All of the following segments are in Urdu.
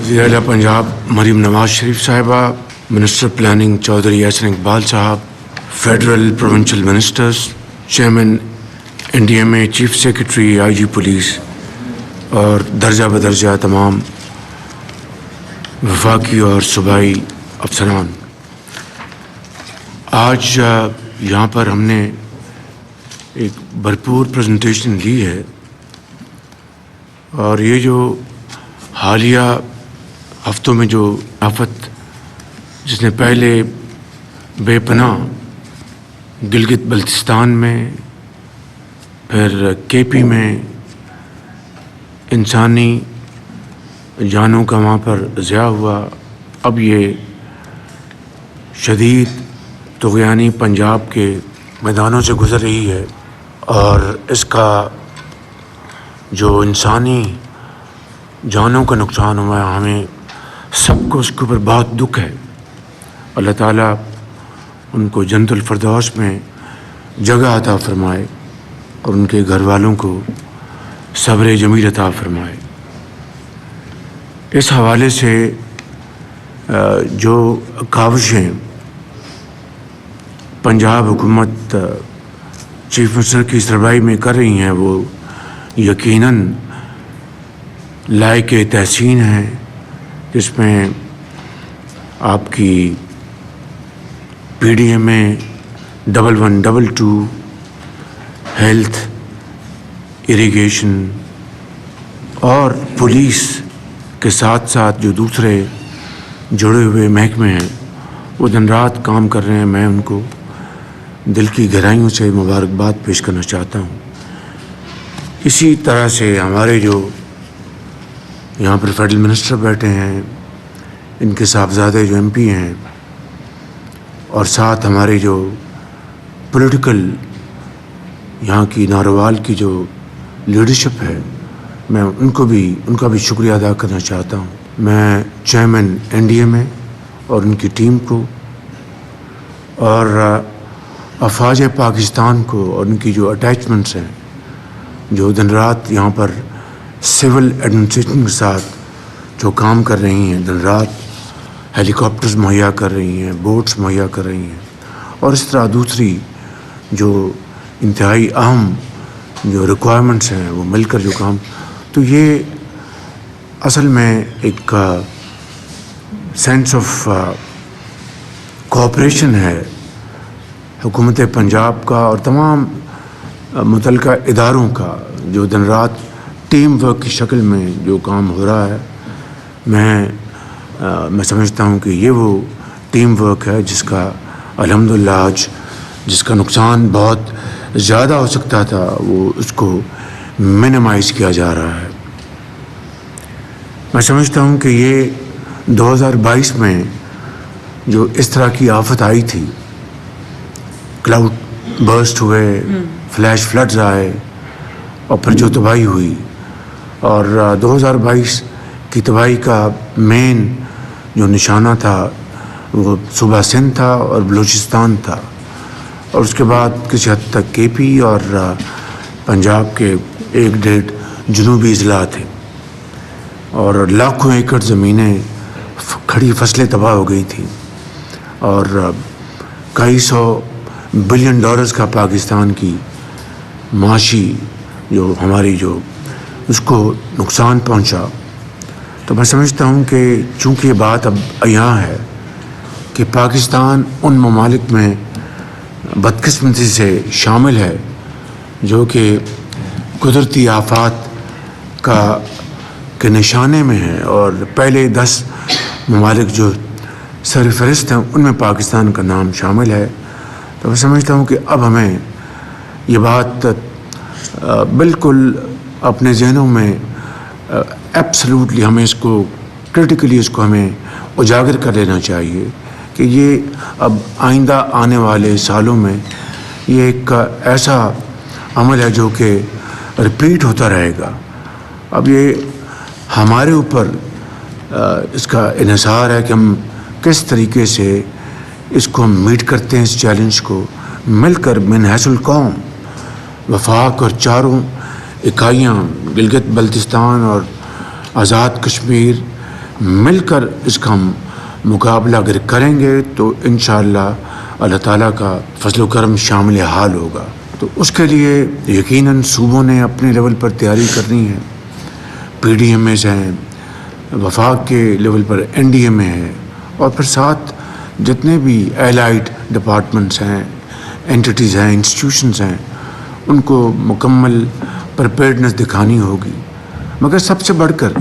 وزیر اعلیٰ پنجاب مریم نواز شریف صاحبہ، منسٹر پلاننگ چودھری یاسر اقبال صاحب، federal provincial ministers, chairman N D M A, chief secretary, I G police اور درجہ بدرجہ تمام وفاقی اور صوبائی افسران، آج یہاں پر ہم نے ایک بھرپور پریزنٹیشن لی ہے، اور یہ جو حالیہ ہفتوں میں جو آفت جس نے پہلے بے پناہ گلگت بلتستان میں، پھر کے پی میں انسانی جانوں کا وہاں پر ضیاع ہوا، اب یہ شدید طغیانی پنجاب کے میدانوں سے گزر رہی ہے، اور اس کا جو انسانی جانوں کا نقصان ہوا ہے، ہمیں سب کو اس کے اوپر بہت دکھ ہے۔ اللہ تعالیٰ ان کو جنت الفردوس میں جگہ عطا فرمائے اور ان کے گھر والوں کو صبر جمیل عطا فرمائے۔ اس حوالے سے جو کاوشیں پنجاب حکومت چیف منسٹر کی سربراہی میں کر رہی ہیں، وہ یقیناً لائق تحسین ہیں، جس میں آپ کی پی ڈی ایم اے 1122، ہیلتھ، اریگیشن اور پولیس کے ساتھ ساتھ جو دوسرے جڑے ہوئے محکمے ہیں وہ دن رات کام کر رہے ہیں۔ میں ان کو دل کی گہرائیوں سے مبارکباد پیش کرنا چاہتا ہوں۔ اسی طرح سے ہمارے جو یہاں پر فیڈرل منسٹر بیٹھے ہیں، ان کے صاحبزادے جو ایم پی ہیں، اور ساتھ ہمارے جو پولیٹیکل یہاں کی ناروال کی جو لیڈرشپ ہے، میں ان کا بھی شکریہ ادا کرنا چاہتا ہوں۔ میں چیئرمین این ڈی ایم اے اور ان کی ٹیم کو، اور افواج پاکستان کو اور ان کی جو اٹیچمنٹس ہیں، جو دن رات یہاں پر سول ایڈمنسٹریشن کے ساتھ جو کام کر رہی ہیں، دن رات ہیلی کاپٹرز مہیا کر رہی ہیں، بوٹس مہیا کر رہی ہیں، اور اس طرح دوسری جو انتہائی اہم جو ریکوائرمنٹس ہیں وہ مل کر جو کام، تو یہ اصل میں ایک سینس آف کوآپریشن ہے حکومت پنجاب کا اور تمام متعلقہ اداروں کا، جو دن رات ٹیم ورک کی شکل میں جو کام ہو رہا ہے۔ میں سمجھتا ہوں کہ یہ وہ ٹیم ورک ہے جس کا الحمدللہ آج جس کا نقصان بہت زیادہ ہو سکتا تھا، وہ اس کو منیمائز کیا جا رہا ہے۔ میں سمجھتا ہوں کہ یہ 2022 میں جو اس طرح کی آفت آئی تھی، کلاؤڈ برسٹ ہوئے، فلیش فلڈز آئے، اور پھر جو تباہی ہوئی، اور 2022 کی تباہی کا مین جو نشانہ تھا وہ صوبہ سندھ تھا اور بلوچستان تھا، اور اس کے بعد کسی حد تک کے پی اور پنجاب کے 1.5 جنوبی اضلاع تھے، اور لاکھوں ایکڑ زمینیں کھڑی فصلیں تباہ ہو گئی تھیں، اور کئی سو بلین ڈالرز کا پاکستان کی معاشی جو ہماری جو اس کو نقصان پہنچا۔ تو میں سمجھتا ہوں کہ چونکہ یہ بات اب یہاں ہے کہ پاکستان ان ممالک میں بدقسمتی سے شامل ہے جو کہ قدرتی آفات کے نشانے میں ہے، اور پہلے 10 ممالک جو سر فہرست ہیں ان میں پاکستان کا نام شامل ہے۔ تو میں سمجھتا ہوں کہ اب ہمیں یہ بات بالکل اپنے ذہنوں میں ایبسلیوٹلی ہمیں اس کو کرٹیکلی اس کو ہمیں اجاگر کر لینا چاہیے کہ یہ اب آئندہ آنے والے سالوں میں یہ ایک ایسا عمل ہے جو کہ رپیٹ ہوتا رہے گا۔ اب یہ ہمارے اوپر اس کا انحصار ہے کہ ہم کس طریقے سے اس کو ہم میٹ کرتے ہیں، اس چیلنج کو مل کر من حیث القوم، وفاق اور چاروں اکائیاں، گلگت بلتستان اور آزاد کشمیر، مل کر اس کا ہم مقابلہ اگر کریں گے تو انشاءاللہ اللہ تعالیٰ کا فضل و کرم شامل حال ہوگا. تو اس کے لیے یقیناً صوبوں نے اپنے لیول پر تیاری کرنی ہے. پی ڈی ایم ایز ہیں, وفاق کے لیول پر این ڈی ایم اے ہے, اور پھر ساتھ جتنے بھی الائڈ ڈپارٹمنٹس ہیں, اینٹیٹیز ہیں, انسٹیٹیوشنز ہیں, ان کو مکمل پریپیئرڈنس دکھانی ہوگی. مگر سب سے بڑھ کر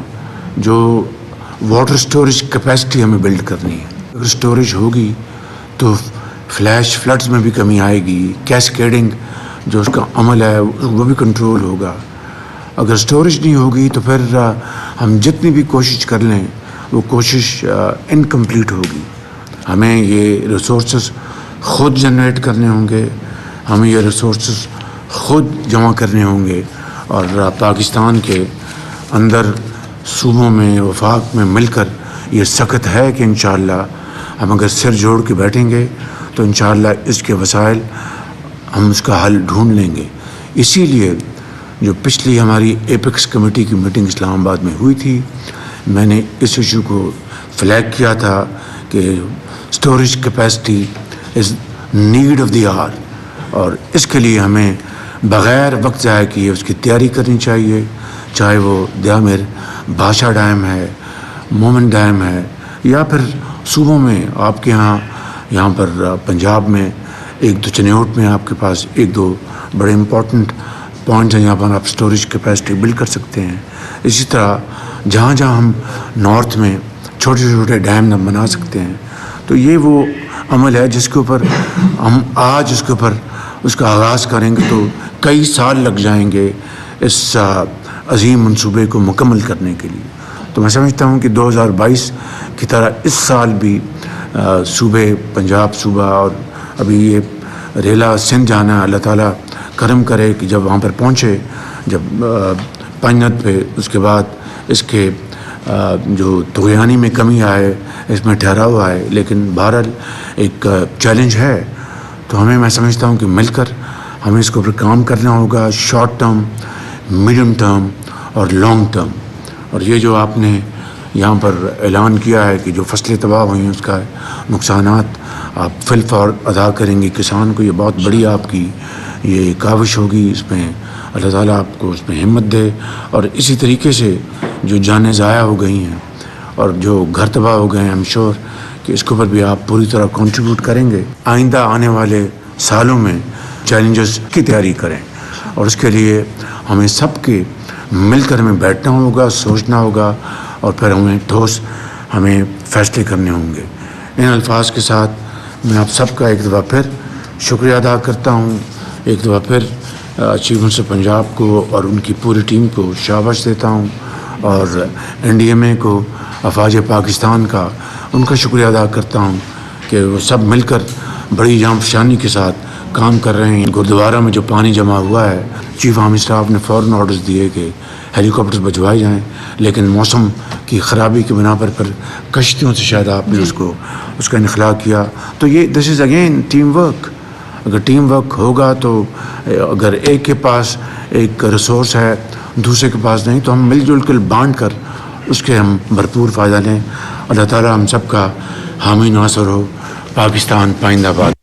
جو واٹر سٹوریج کیپیسٹی ہمیں بلڈ کرنی ہے. اگر سٹوریج ہوگی تو فلیش فلڈز میں بھی کمی آئے گی, کیسکیڈنگ جو اس کا عمل ہے وہ بھی کنٹرول ہوگا. اگر سٹوریج نہیں ہوگی تو پھر ہم جتنی بھی کوشش کر لیں وہ کوشش انکمپلیٹ ہوگی. ہمیں یہ ریسورسز خود جنریٹ کرنے ہوں گے, ہمیں یہ ریسورسز خود جمع کرنے ہوں گے, اور پاکستان کے اندر صوبوں میں وفاق میں مل کر یہ سخت ہے کہ انشاءاللہ ہم اگر سر جوڑ کے بیٹھیں گے تو انشاءاللہ اس کے وسائل ہم اس کا حل ڈھونڈ لیں گے. اسی لیے جو پچھلی ہماری ایپیکس کمیٹی کی میٹنگ اسلام آباد میں ہوئی تھی, میں نے اس ایشو کو فلیگ کیا تھا کہ storage capacity is need of the hour, اور اس کے لیے ہمیں بغیر وقت ضائع کیے اس کی تیاری کرنی چاہیے. چاہے وہ دیامر بادشاہ ڈیم ہے, مومن ڈیم ہے, یا پھر صوبوں میں آپ کے یہاں پر پنجاب میں ایک دو چنیوٹ میں آپ کے پاس ایک دو بڑے امپورٹنٹ پوائنٹس ہیں جہاں پر آپ سٹوریج کیپیسٹی بلڈ کر سکتے ہیں. اسی طرح جہاں جہاں ہم نارتھ میں چھوٹے چھوٹے ڈیم بنا سکتے ہیں, تو یہ وہ عمل ہے جس کے اوپر ہم آج اس کے اوپر اس کا آغاز کریں گے تو کئی سال لگ جائیں گے اس عظیم منصوبے کو مکمل کرنے کے لیے. تو میں سمجھتا ہوں کہ 2022 کی طرح اس سال بھی صوبے پنجاب صوبہ اور ابھی یہ ریلا سندھ جانا, اللہ تعالیٰ کرم کرے کہ جب وہاں پر پہنچے, جب پنجت پہ اس کے بعد اس کے جو طغیانی میں کمی آئے, اس میں ٹھہراؤ آئے, لیکن بہرحال ایک چیلنج ہے. تو ہمیں میں سمجھتا ہوں کہ مل کر ہمیں اس کے اوپر کام کرنا ہوگا, شارٹ ٹرم, میڈیم ٹرم اور لانگ ٹرم. اور یہ جو آپ نے یہاں پر اعلان کیا ہے کہ جو فصلیں تباہ ہوئی ہیں اس کا نقصانات آپ فی الفور ادا کریں گے کسان کو, یہ بہت بڑی آپ کی یہ کاوش ہوگی. اس میں اللہ تعالیٰ آپ کو اس میں ہمت دے, اور اسی طریقے سے جو جانیں ضائع ہو گئی ہیں اور جو گھر تباہ ہو گئے ہیں, ایم شور کہ اس کے اوپر بھی آپ پوری طرح کنٹریبیوٹ کریں گے. آئندہ آنے والے سالوں میں چیلنجز کی تیاری کریں, اور اس کے لیے ہمیں سب کے مل کر ہمیں بیٹھنا ہوگا, سوچنا ہوگا, اور پھر ہمیں فیصلے کرنے ہوں گے. ان الفاظ کے ساتھ میں آپ سب کا ایک دفعہ پھر شکریہ ادا کرتا ہوں, ایک دفعہ پھر چیف منسٹر پنجاب کو اور ان کی پوری ٹیم کو شاباش دیتا ہوں, اور این ڈی ایم اے کو, افواج پاکستان کا ان کا شکریہ ادا کرتا ہوں کہ وہ سب مل کر بڑی جام فشانی کے ساتھ کام کر رہے ہیں. گردوارہ میں جو پانی جمع ہوا ہے, چیف آرمی اسٹاف نے فوراً آرڈرز دیے کہ ہیلی کاپٹرز بھجوائے جائیں, لیکن موسم کی خرابی کی بنا پر کشتیوں سے شاید آپ نے اس کا انخلا کیا. تو یہ دس از اگین ٹیم ورک. اگر ٹیم ورک ہوگا تو اگر ایک کے پاس ایک ریسورس ہے دوسرے کے پاس نہیں, تو ہم مل جل کر بانٹ کر اس کے ہم بھرپور فائدہ لیں. اللہ تعالیٰ ہم سب کا حامی ناصر ہو. پاکستان پائندہ باد.